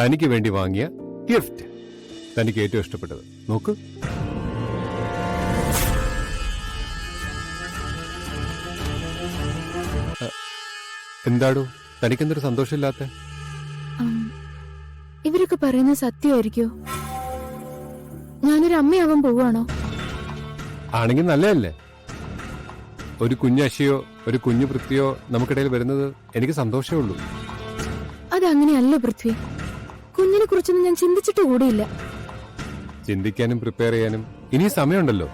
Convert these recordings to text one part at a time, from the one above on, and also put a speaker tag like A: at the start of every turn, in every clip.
A: തനിക്ക് വേണ്ടി വാങ്ങിയ ഗിഫ്റ്റ്. തനിക്ക് ഏറ്റവും ഇഷ്ടപ്പെട്ടത് നോക്ക്. എന്താടോ തനിക്കെന്തൊരു സന്തോഷമില്ലാത്ത?
B: ഇവരൊക്കെ പറയുന്നത് സത്യമായിരിക്കോ? ഞാനൊരു അമ്മയാവാൻ പോവാണോ?
A: ആണെങ്കിൽ നല്ലതല്ലേ? ഒരു കുഞ്ഞശയോ ഒരു കുഞ്ഞു പൃഥ്വിയോ നമുക്കിടയിൽ വരുന്നത് എനിക്ക് സന്തോഷമേ ഉള്ളൂ.
B: അതങ്ങനെയല്ല പൃഥ്വി. കുഞ്ഞിനെ കുറിച്ചൊന്നും ഞാൻ ചിന്തിച്ചിട്ട് കൂടിയില്ല.
A: ചിന്തിക്കാനും പ്രിപ്പയർ ചെയ്യാനും ഇനി സമയമുണ്ടല്ലോ.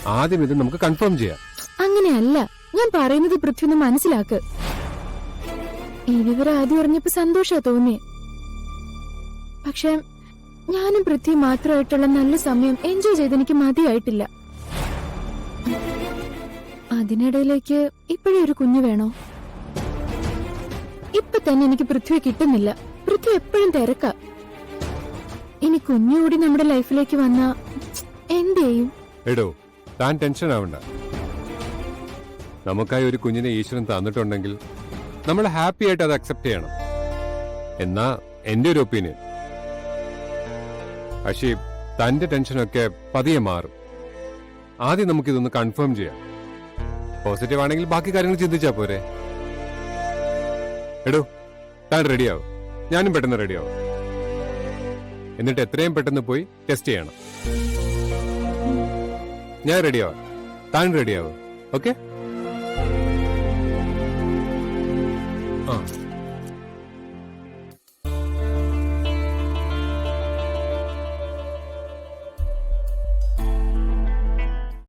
A: ആദ്യം ഇത് നമുക്ക് കൺഫേം ചെയ്യാം.
B: അങ്ങനെയല്ല ഞാൻ പറയുന്നത്. പൃഥ്വി ഒന്ന് മനസ്സിലാക്ക്. ഈ വിവരം ആദ്യം അറിഞ്ഞപ്പോ സന്തോഷാ തോന്നി. പക്ഷെ ഞാനും പൃഥ്വി മാത്രമായിട്ടുള്ള നല്ല സമയം എൻജോയ് ചെയ്ത് എനിക്ക് മതിയായിട്ടില്ല. അതിനിടയിലേക്ക് ഇപ്പോഴേ ഒരു കുഞ്ഞു വേണോ? ഇപ്പൊ തന്നെ എനിക്ക് പൃഥ്വിയെ കിട്ടുന്നില്ല. പൃഥ്വി എപ്പോഴും തിരക്കാ. ഇനി കുഞ്ഞുകൂടി നമ്മുടെ ലൈഫിലേക്ക് വന്നാ എന്ത് ചെയ്യും?
A: എടോ താൻ ടെൻഷൻ ആവണ്ട. നമുക്കായി ഒരു കുഞ്ഞിനെ ഈശ്വരൻ തന്നിട്ടുണ്ടെങ്കിൽ നമ്മൾ ഹാപ്പി ആയിട്ട് അത് അക്സെപ്റ്റ് ചെയ്യണം എന്നാ എന്റെ ഒരു ഒപ്പീനിയൻ. പക്ഷേ തന്റെ ടെൻഷനൊക്കെ പതിയെ മാറും. ആദ്യം നമുക്കിതൊന്ന് കൺഫേം ചെയ്യാം. പോസിറ്റീവ് ആണെങ്കിൽ ബാക്കി കാര്യങ്ങൾ ചിന്തിച്ചാ പോരെ. എടോ താൻ റെഡിയാവും, ഞാനും പെട്ടെന്ന് റെഡിയാവും. എന്നിട്ട് എത്രയും പെട്ടെന്ന് പോയി ടെസ്റ്റ് ചെയ്യണം. ഞാൻ റെഡിയാവാം, താൻ റെഡിയാവും. ഓക്കെ?